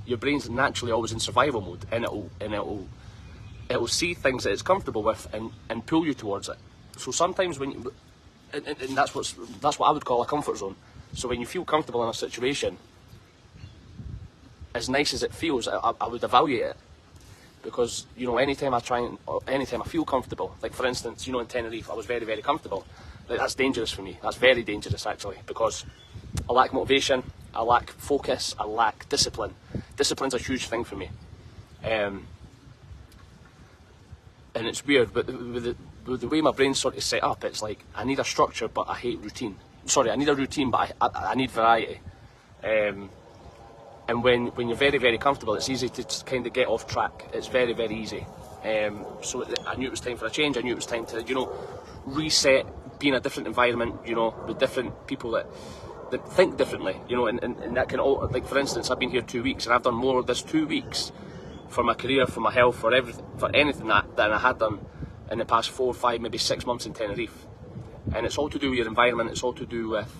your brain's naturally always in survival mode, and it'll see things that it's comfortable with and pull you towards it. So sometimes when you, and that's what I would call a comfort zone. So when you feel comfortable in a situation, as nice as it feels, I would evaluate it. Because, you know, anytime I feel comfortable, like for instance, you know, in Tenerife, I was very, very comfortable. Like, that's dangerous for me. That's very dangerous, actually, because I lack motivation, I lack focus, I lack discipline. Discipline's a huge thing for me. And it's weird, but with the way my brain's sort of set up, it's like, I need a structure, but I hate routine. Sorry, I need a routine, but I need variety. And when you're very, very comfortable, it's easy to kind of get off track. It's very, very easy. So I knew it was time for a change. I knew it was time to, you know, reset, be in a different environment, you know, with different people that think differently, you know, and that can all, like for instance, I've been here 2 weeks and I've done more of this 2 weeks for my career, for my health, for everything, for anything than I had done in the past 4, 5, maybe 6 months in Tenerife. And it's all to do with your environment. It's all to do with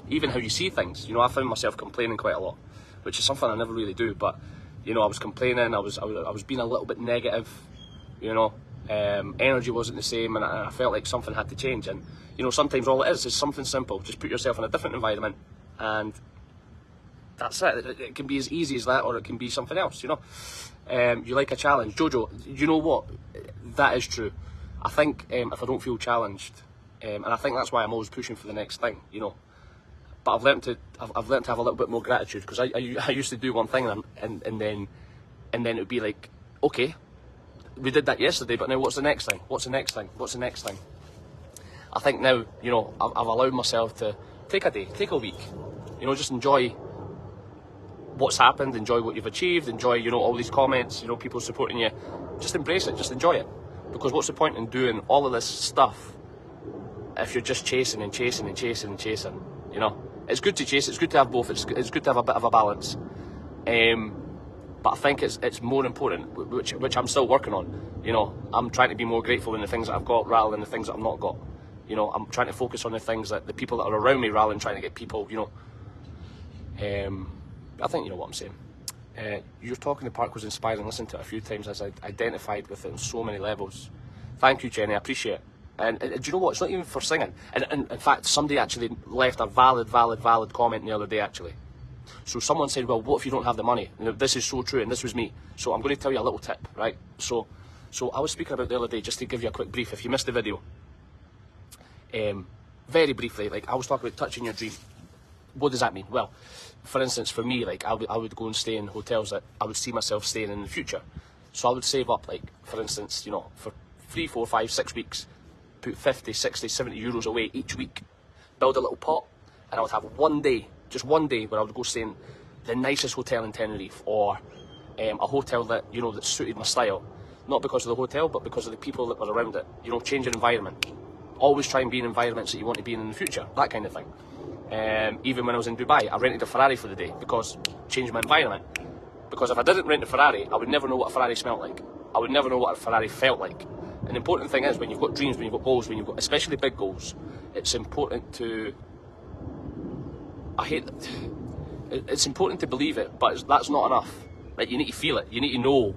even how you see things. You know, I found myself complaining quite a lot, which is something I never really do. But you know, I was complaining. I was being a little bit negative. You know, energy wasn't the same, and I felt like something had to change. And you know, sometimes all it is something simple. Just put yourself in a different environment, and that's it. It can be as easy as that, or it can be something else. You know, you like a challenge, Jojo. You know what? That is true. I think if I don't feel challenged, and I think that's why I'm always pushing for the next thing. You know. But I've learnt to have a little bit more gratitude, because I used to do one thing and then it would be like, okay, we did that yesterday, but now what's the next thing? What's the next thing? What's the next thing? I think now, you know, I've allowed myself to take a day, take a week, you know, just enjoy what's happened, enjoy what you've achieved, enjoy, you know, all these comments, you know, people supporting you. Just embrace it, just enjoy it. Because what's the point in doing all of this stuff if you're just chasing and chasing and chasing and chasing, you know? It's good to chase, it's good to have both, it's good to have a bit of a balance. But I think it's more important, which I'm still working on. You know, I'm trying to be more grateful in the things that I've got rather than the things that I've not got. You know, I'm trying to focus on the things that the people that are around me rather than trying to get people, you know. I think you know what I'm saying. Your talk in the park was inspiring. Listened to it a few times as I identified with it on so many levels. Thank you, Jenny, I appreciate it. And do you know what? It's not even for singing. And in fact, somebody actually left a valid comment the other day, actually. So someone said, well, what if you don't have the money? You know, this is so true, and this was me. So I'm going to tell you a little tip, right? So I was speaking about the other day, just to give you a quick brief, if you missed the video. Very briefly, like I was talking about touching your dream. What does that mean? Well, for instance, for me, like I would go and stay in hotels that I would see myself staying in the future. So I would save up, like, for instance, you know, for 3, 4, 5, 6 weeks, put 50, 60, 70 euros away each week, build a little pot, and I would have one day, just one day, where I would go stay in the nicest hotel in Tenerife, or a hotel that, you know, that suited my style. Not because of the hotel, but because of the people that were around it. You know, change your environment. Always try and be in environments that you want to be in the future, that kind of thing. Even when I was in Dubai, I rented a Ferrari for the day, because changed my environment. Because if I didn't rent a Ferrari, I would never know what a Ferrari smelled like. I would never know what a Ferrari felt like. An important thing is, when you've got dreams, when you've got goals, when you've got, especially big goals, it's important to, it's important to believe it, but that's not enough. Like, you need to feel it. You need to know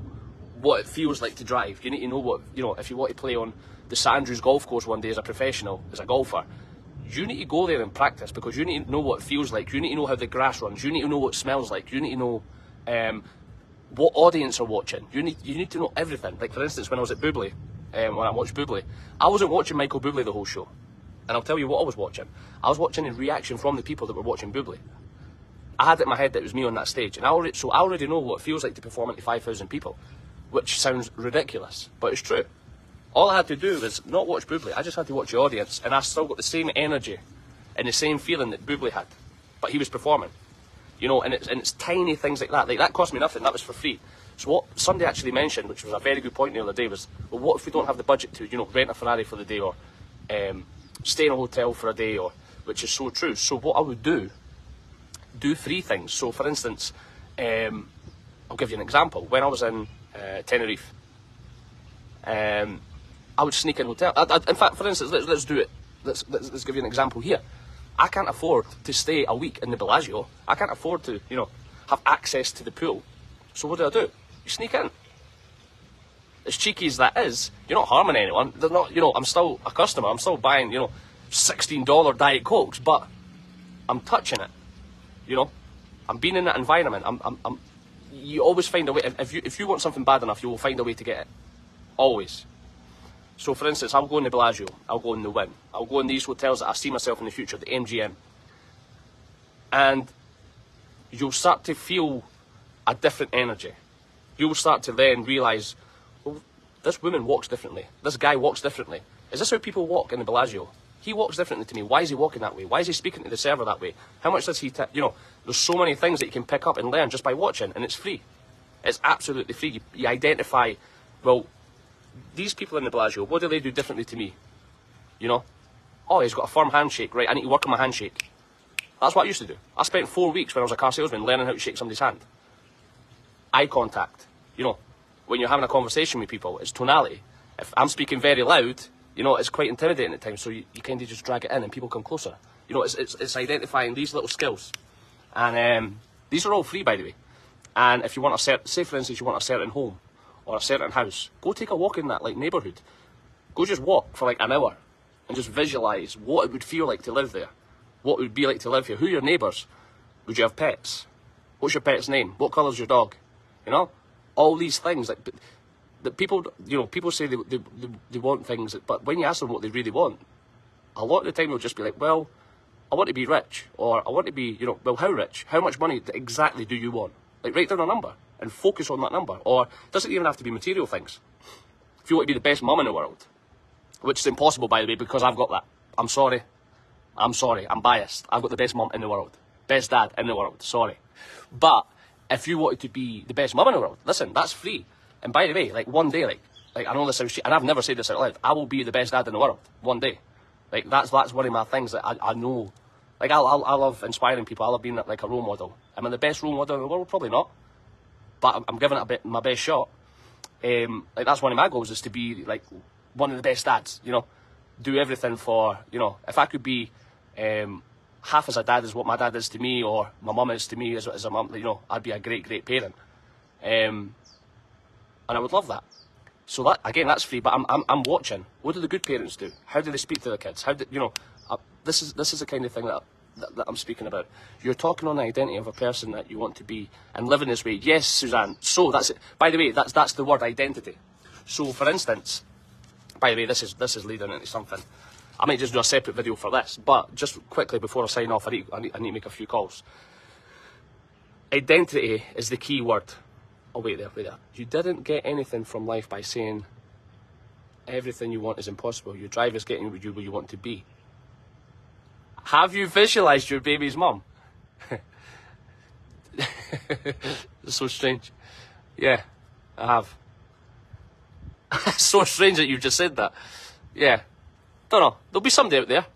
what it feels like to drive. You need to know what, you know, if you want to play on the St Andrews golf course one day as a professional, as a golfer, you need to go there and practice, because you need to know what it feels like. You need to know how the grass runs. You need to know what it smells like. You need to know what audience are watching. You need to know everything. Like, for instance, when I was at Bublé, when I watched Bublé, I wasn't watching Michael Bublé the whole show. And I'll tell you what I was watching. I was watching a reaction from the people that were watching Bublé. I had it in my head that it was me on that stage, and I already know what it feels like to perform into 5,000 people, which sounds ridiculous, but it's true. All I had to do was not watch Bublé, I just had to watch the audience, and I still got the same energy and the same feeling that Bublé had, but he was performing. You know, and it's tiny things like that cost me nothing, that was for free. So what somebody actually mentioned, which was a very good point the other day, was, well, what if we don't have the budget to, you know, rent a Ferrari for the day, or stay in a hotel for a day, or, which is so true. So what I would do 3 things. So for instance, I'll give you an example. When I was in Tenerife, I would sneak in hotel. In fact, for instance, let's do it. Let's give you an example here. I can't afford to stay a week in the Bellagio. I can't afford to, you know, have access to the pool. So what do? You sneak in. As cheeky as that is, you're not harming anyone. They're not, you know, I'm still a customer. I'm still buying, you know, $16 Diet Cokes, but I'm touching it. You know, I'm being in that environment. You always find a way. If you want something bad enough, you will find a way to get it. Always. So, for instance, I'll go in the Bellagio. I'll go in the Wynn. I'll go in these hotels that I see myself in the future, the MGM. And you'll start to feel a different energy. You'll start to then realise, well, this woman walks differently. This guy walks differently. Is this how people walk in the Bellagio? He walks differently to me. Why is he walking that way? Why is he speaking to the server that way? How much does he, you know, there's so many things that you can pick up and learn just by watching, and it's free. It's absolutely free. You identify, well, these people in the Bellagio, what do they do differently to me? You know? Oh, he's got a firm handshake, right? I need to work on my handshake. That's what I used to do. I spent 4 weeks when I was a car salesman learning how to shake somebody's hand. Eye contact. You know, when you're having a conversation with people, it's tonality. If I'm speaking very loud, you know, it's quite intimidating at times, so you kind of just drag it in and people come closer. You know, it's identifying these little skills. And these are all free, by the way. And if you want say for instance, you want a certain home or a certain house, go take a walk in that like neighbourhood. Go just walk for like an hour and just visualise what it would feel like to live there. What it would be like to live here. Who are your neighbours? Would you have pets? What's your pet's name? What colour's your dog? You know? All these things that people, you know, people say they want things, but when you ask them what they really want, a lot of the time they'll just be like, well, I want to be rich, or I want to be, you know, well, how rich? How much money exactly do you want? Like, write down a number and focus on that number. Or it doesn't even have to be material things. If you want to be the best mum in the world, which is impossible, by the way, because I've got that. I'm sorry, I'm biased. I've got the best mum in the world. Best dad in the world, sorry. But if you wanted to be the best mum in the world, listen, that's free. And by the way, like one day, like I know this sounds shit, and I've never said this out loud, I will be the best dad in the world, one day. Like that's one of my things that I know. Like I love inspiring people. I love being like a role model. Am I the best role model in the world? Probably not. But I'm giving it my best shot. Like that's one of my goals, is to be like one of the best dads, you know. Do everything for, you know, if I could be half as a dad as what my dad is to me, or my mum is to me as a mum, you know, I'd be a great parent. And I would love that. So that, again, that's free, but I'm watching. What do the good parents do? How do they speak to their kids? How do, you know, this is the kind of thing that I'm speaking about. You're talking on the identity of a person that you want to be and live in this way. Yes, Suzanne. So that's it. By the way, that's the word identity. So for instance, by the way, this is leading into something. I might just do a separate video for this, but just quickly before I sign off, I need to make a few calls. Identity is the key word. Oh, wait there. You didn't get anything from life by saying everything you want is impossible. Your drive is getting you where you want to be. Have you visualised your baby's mum? It's so strange. Yeah, I have. It's so strange that you just said that. Yeah. Don't know. There'll be somebody out there.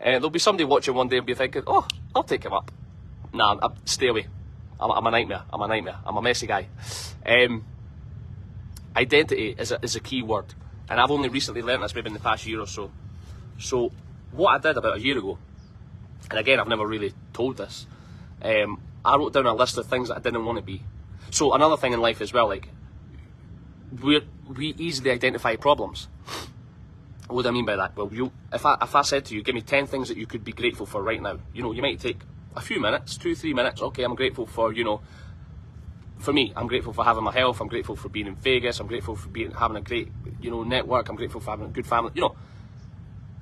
There'll be somebody watching one day and be thinking, oh, I'll take him up. Nah, stay away. I'm a nightmare. I'm a messy guy. Identity is a key word. And I've only recently learned this, maybe in the past year or so. So what I did about a year ago, and again, I've never really told this, I wrote down a list of things that I didn't want to be. So another thing in life as well, like, we easily identify problems. What do I mean by that? Well, if I said to you, give me 10 things that you could be grateful for right now, you know, you might take a few minutes, 2-3 minutes. Okay, I'm grateful for, you know, for me, I'm grateful for having my health. I'm grateful for being in Vegas. I'm grateful for having a great, you know, network. I'm grateful for having a good family. You know,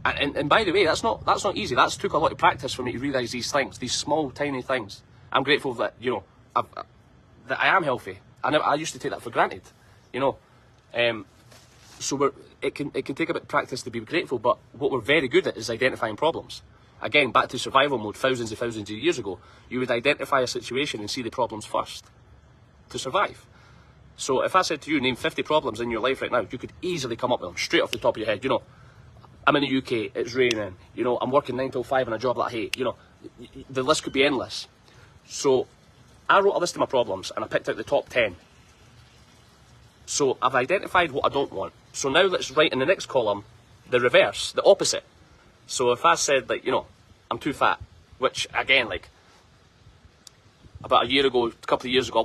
and by the way, that's not easy. That's took a lot of practice for me to realise these things, these small, tiny things. I'm grateful that, you know, that I am healthy. I used to take that for granted, you know. So it can take a bit of practice to be grateful, but what we're very good at is identifying problems. Again, back to survival mode, thousands of years ago, you would identify a situation and see the problems first to survive. So if I said to you, name 50 problems in your life right now, you could easily come up with them straight off the top of your head. You know, I'm in the UK, it's raining, you know, I'm working 9 till 5 in a job that I hate, you know, the list could be endless. So I wrote a list of my problems and I picked out the top 10. So I've identified what I don't want. So now let's write in the next column the reverse, the opposite. So if I said, like, you know, I'm too fat. Which, again, like, about a year ago, a couple of years ago, I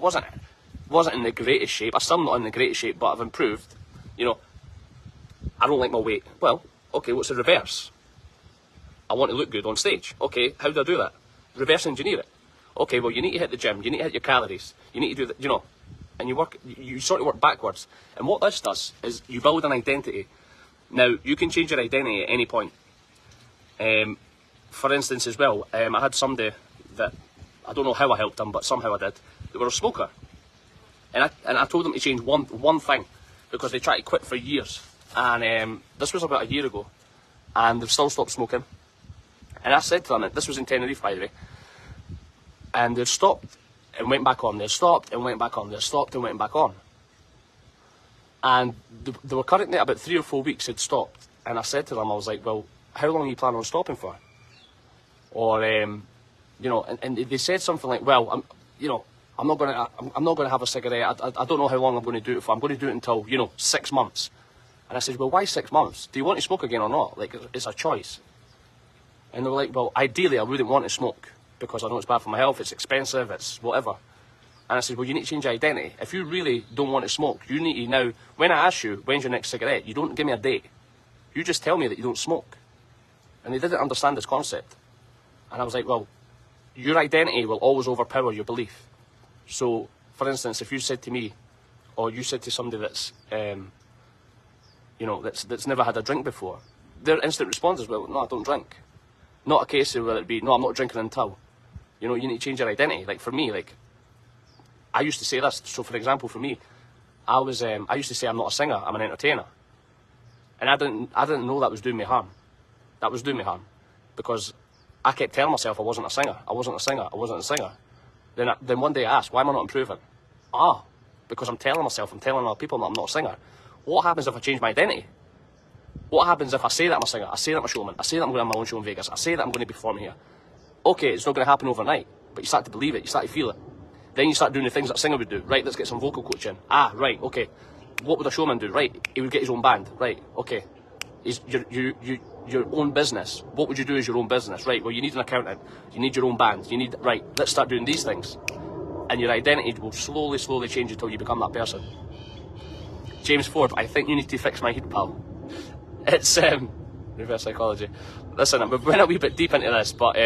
wasn't in the greatest shape. I'm still not in the greatest shape, but I've improved. You know, I don't like my weight. Well, okay, what's the reverse? I want to look good on stage. Okay, how do I do that? Reverse engineer it. Okay, well, you need to hit the gym. You need to hit your calories. You need to do that, you know, and you sort of work backwards. And what this does is you build an identity. Now, you can change your identity at any point. For instance, as well, I had somebody that, I don't know how I helped them, but somehow I did. They were a smoker. And I told them to change one thing, because they tried to quit for years. And this was about a year ago. And they've still stopped smoking. And I said to them, this was in Tenerife, by the way, and they've stopped and went back on. They stopped and went back on. They stopped and went back on. And they were currently about 3 or 4 weeks had stopped. And I said to them, I was like, well, how long are you planning on stopping for? Or, you know, and they said something like, well, I'm not gonna have a cigarette. I don't know how long I'm going to do it for. I'm going to do it until, you know, 6 months. And I said, well, why 6 months? Do you want to smoke again or not? Like, it's a choice. And they were like, well, ideally, I wouldn't want to smoke because I know it's bad for my health, it's expensive, it's whatever. And I said, well, you need to change your identity. If you really don't want to smoke, you need to now, when I ask you, when's your next cigarette, you don't give me a date. You just tell me that you don't smoke. And they didn't understand this concept. And I was like, well, your identity will always overpower your belief. So, for instance, if you said to me, or you said to somebody that's, you know, that's never had a drink before, their instant response is, well, no, I don't drink. Not a case of whether it be, no, I'm not drinking until. You know, you need to change your identity. Like, for me, like, I used to say this. So, for example, for me, I used to say I'm not a singer, I'm an entertainer. And I didn't know that was doing me harm. That was doing me harm. Because I kept telling myself I wasn't a singer, I wasn't a singer, I wasn't a singer. Then one day I asked, why am I not improving? Because I'm telling myself, I'm telling other people that I'm not a singer. What happens if I change my identity? What happens if I say that I'm a singer, I say that I'm a showman, I say that I'm going to have my own show in Vegas, I say that I'm going to be performing here? Okay, it's not going to happen overnight, but you start to believe it, you start to feel it. Then you start doing the things that a singer would do. Right, let's get some vocal coaching. Right, okay. What would a showman do? Right, he would get his own band. Right, okay. Your own business. What would you do as your own business? Right, well, you need an accountant. You need your own band. Right, let's start doing these things. And your identity will slowly change until you become that person. James Ford, I think you need to fix my heat, pal. It's, reverse psychology. Listen, we went a wee bit deep into this, but,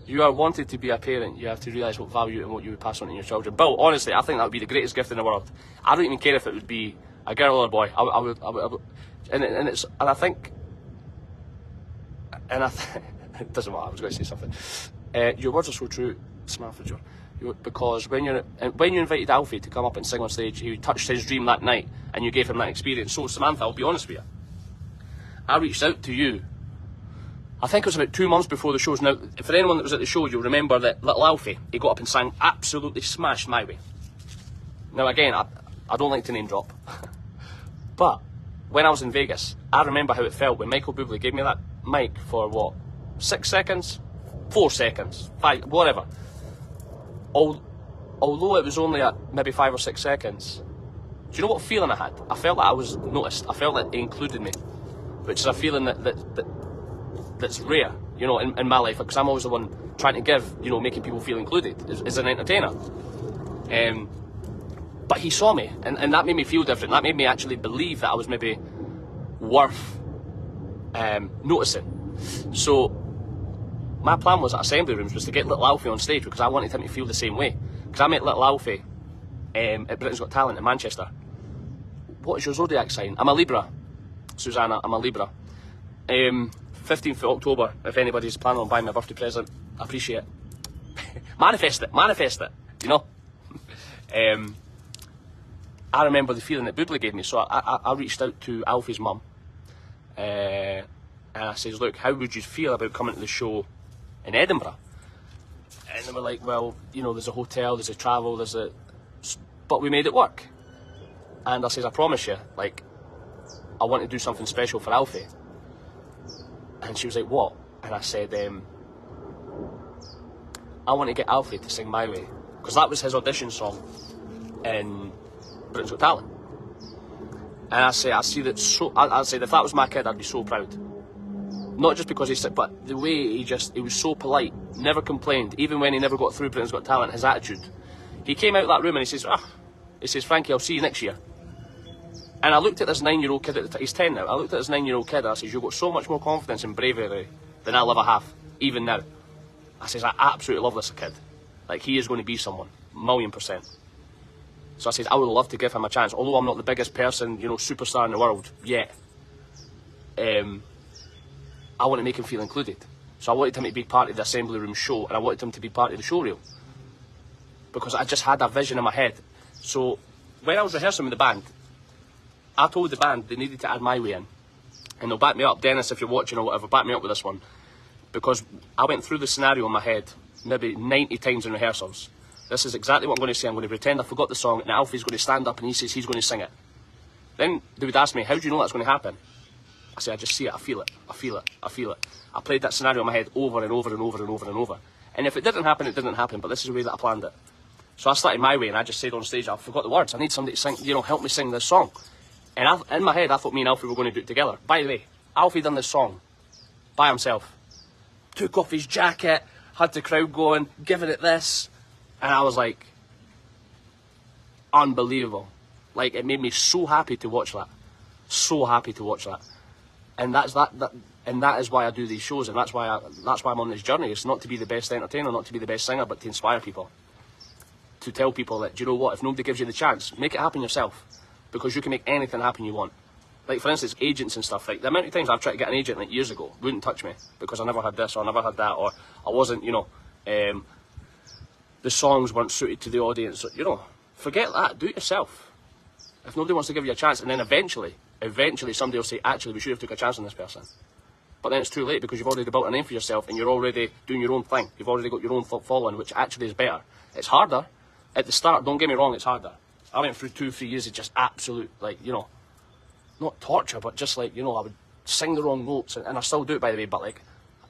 you are wanted to be a parent, you have to realise what value and what you would pass on to your children. Bill, honestly, I think that would be the greatest gift in the world. I don't even care if it would be a girl or a boy. I would, I think, it doesn't matter, I was going to say something. Your words are so true, Samantha Joe. Because when you invited Alfie to come up and sing on stage, you touched his dream that night and you gave him that experience. So Samantha, I'll be honest with you, I reached out to you, I think it was about 2 months before the shows. Now, for anyone that was at the show, you'll remember that little Alfie, he got up and sang absolutely smashed My Way. Now again, I don't like to name drop, but when I was in Vegas, I remember how it felt when Michael Bublé gave me that mic for what, 6 seconds? 4 seconds? 5, whatever. Although it was only at maybe 5 or 6 seconds, do you know what feeling I had? I felt like I was noticed. I felt like he included me, which is a feeling that's rare, you know, in my life, because I'm always the one trying to give, you know, making people feel included as an entertainer. But he saw me, and that made me feel different. That made me actually believe that I was maybe worth noticing. So my plan was at Assembly Rooms was to get little Alfie on stage, because I wanted him to feel the same way. Because I met little Alfie at Britain's Got Talent in Manchester. What is your zodiac sign? I'm a Libra, Susanna, I'm a Libra. 15th of October, if anybody's planning on buying me a birthday present, I appreciate it. Manifest it, you know? I remember the feeling that Bublé gave me, so I reached out to Alfie's mum, and I says, look, how would you feel about coming to the show in Edinburgh? And they were like, well, you know, there's a hotel, there's a travel, but we made it work. And I says, I promise you, like, I want to do something special for Alfie. And she was like, what? And I said, I want to get Alfie to sing My Way, because that was his audition song in Britain's Got Talent. And I said, I said, if that was my kid, I'd be so proud. Not just because he said, but the way he was so polite, never complained, even when he never got through Britain's Got Talent, his attitude. He came out of that room and he says, Frankie, I'll see you next year. And I looked at this 9-year-old kid at the time, he's 10 now, I looked at this 9-year-old kid and I says, you've got so much more confidence and bravery than I'll ever have, even now. I says, I absolutely love this kid. Like, he is going to be someone, 1,000,000%. So I says, I would love to give him a chance, although I'm not the biggest person, you know, superstar in the world yet. I want to make him feel included. So I wanted him to be part of the Assembly Room show, and I wanted him to be part of the showreel. Because I just had a vision in my head. So when I was rehearsing with the band, I told the band they needed to add my way in. And they'll back me up. Dennis, if you're watching or whatever, back me up with this one. Because I went through the scenario in my head maybe 90 times in rehearsals. This is exactly what I'm going to say. I'm going to pretend I forgot the song, and Alfie's going to stand up and he says he's going to sing it. Then they would ask me, how do you know that's going to happen? I say, I just see it, I feel it, I feel it, I feel it. I played that scenario in my head over and over and over and over and over. And if it didn't happen, it didn't happen, but this is the way that I planned it. So I started my way, and I just said on stage, I forgot the words, I need somebody to sing, you know, help me sing this song. And in my head, I thought me and Alfie were going to do it together. By the way, Alfie done this song by himself. Took off his jacket, had the crowd going, giving it this. And I was like, unbelievable. Like, it made me so happy to watch that. So happy to watch that. And that is why I do these shows, and that's why I'm on this journey. It's not to be the best entertainer, not to be the best singer, but to inspire people. To tell people that, do you know what, if nobody gives you the chance, make it happen yourself. Because you can make anything happen you want. Like, for instance, agents and stuff. Like, the amount of times I've tried to get an agent, like, years ago, wouldn't touch me. Because I never had this, or I never had that, or I wasn't, you know, the songs weren't suited to the audience. You know, forget that, do it yourself. If nobody wants to give you a chance, and then eventually somebody will say, actually, we should have took a chance on this person. But then it's too late, because you've already built a name for yourself, and you're already doing your own thing. You've already got your own following, which actually is better. It's harder. At the start, don't get me wrong, it's harder. I went through 2-3 years of just absolute, like, you know, not torture, but just like, you know, I would sing the wrong notes, and I still do it, by the way, but like,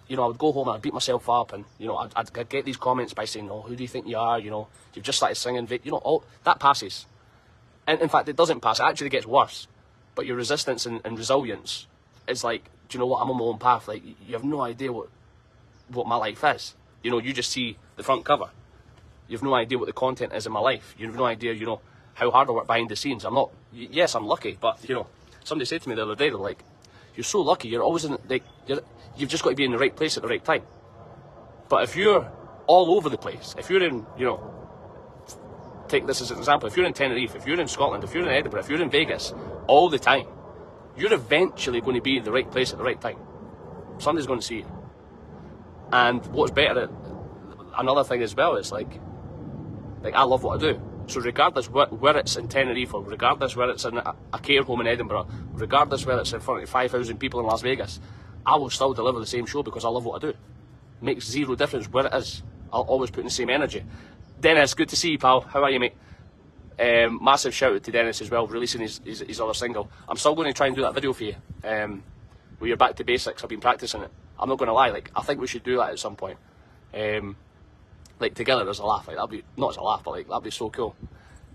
you know, I would go home and I'd beat myself up, and, you know, I'd get these comments by saying, oh, who do you think you are, you know, you've just started singing, you know, all that passes. And in fact, it doesn't pass, it actually gets worse. But your resistance and resilience is like, do you know what, I'm on my own path. Like, you have no idea what my life is. You know, you just see the front cover. You have no idea what the content is in my life. You have no idea, you know, how hard I work behind the scenes. I'm not, yes, I'm lucky, but, you know, somebody said to me the other day, they're like, you're so lucky, you're always in, like, you've just got to be in the right place at the right time. But if you're all over the place, if you're in, you know, take this as an example, if you're in Tenerife, if you're in Scotland, if you're in Edinburgh, if you're in Vegas, all the time, you're eventually going to be in the right place at the right time. Somebody's going to see you. And what's better, another thing as well, is like I love what I do. So regardless where it's in Tenerife, or regardless where it's in a care home in Edinburgh, regardless where it's in front of 5,000 people in Las Vegas, I will still deliver the same show because I love what I do. Makes zero difference where it is. I'll always put in the same energy. Dennis, good to see you, pal. How are you, mate? Massive shout out to Dennis as well, releasing his other single. I'm still going to try and do that video for you, where you're back to basics. I've been practicing it. I'm not going to lie, like, I think we should do that at some point. Like, together as a laugh, like, that'd be, not as a laugh, but like, that'd be so cool.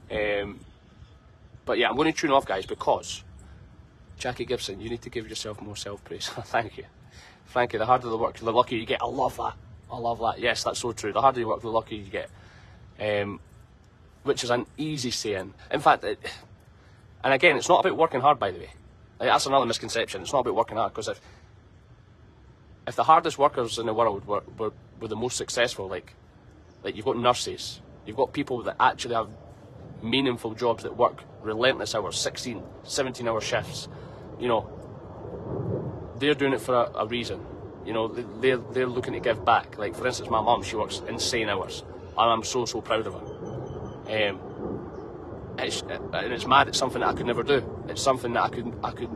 But yeah, I'm going to tune off, guys, because Jackie Gibson, you need to give yourself more self-praise. Thank you. Frankie, the harder the work, the luckier you get. I love that. I love that. Yes, that's so true. The harder you work, the luckier you get. Which is an easy saying. In fact, and again, it's not about working hard, by the way. Like, that's another misconception. It's not about working hard, because if the hardest workers in the world were the most successful, like you've got nurses, you've got people that actually have meaningful jobs that work relentless hours, 16, 17-hour shifts, you know, they're doing it for a reason. You know, they're looking to give back. Like, for instance, my mum, she works insane hours, and I'm so proud of her. And it's mad. It's something that I could never do. It's something that I could.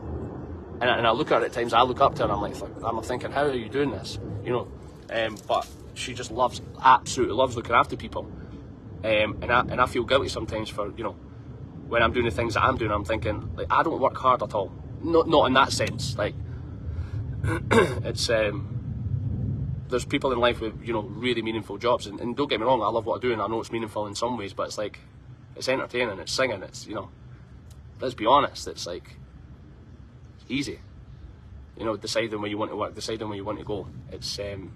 And I look at her at times. I look up to her, and I'm thinking, how are you doing this? You know, but she just absolutely loves looking after people. And I feel guilty sometimes for, you know, when I'm doing the things that I'm doing. I'm thinking, like, I don't work hard at all. Not in that sense. Like, it's there's people in life with, you know, really meaningful jobs, and don't get me wrong, I love what I do, and I know it's meaningful in some ways, but it's like, it's entertaining, it's singing, it's, you know, let's be honest, it's like, it's easy. you know, deciding where you want to work, deciding where you want to go. And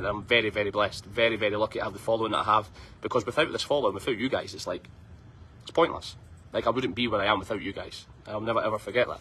I'm very, very blessed, very, very lucky to have the following that I have, because without this following, without you guys, it's pointless. Like, I wouldn't be where I am without you guys. I'll never ever forget that.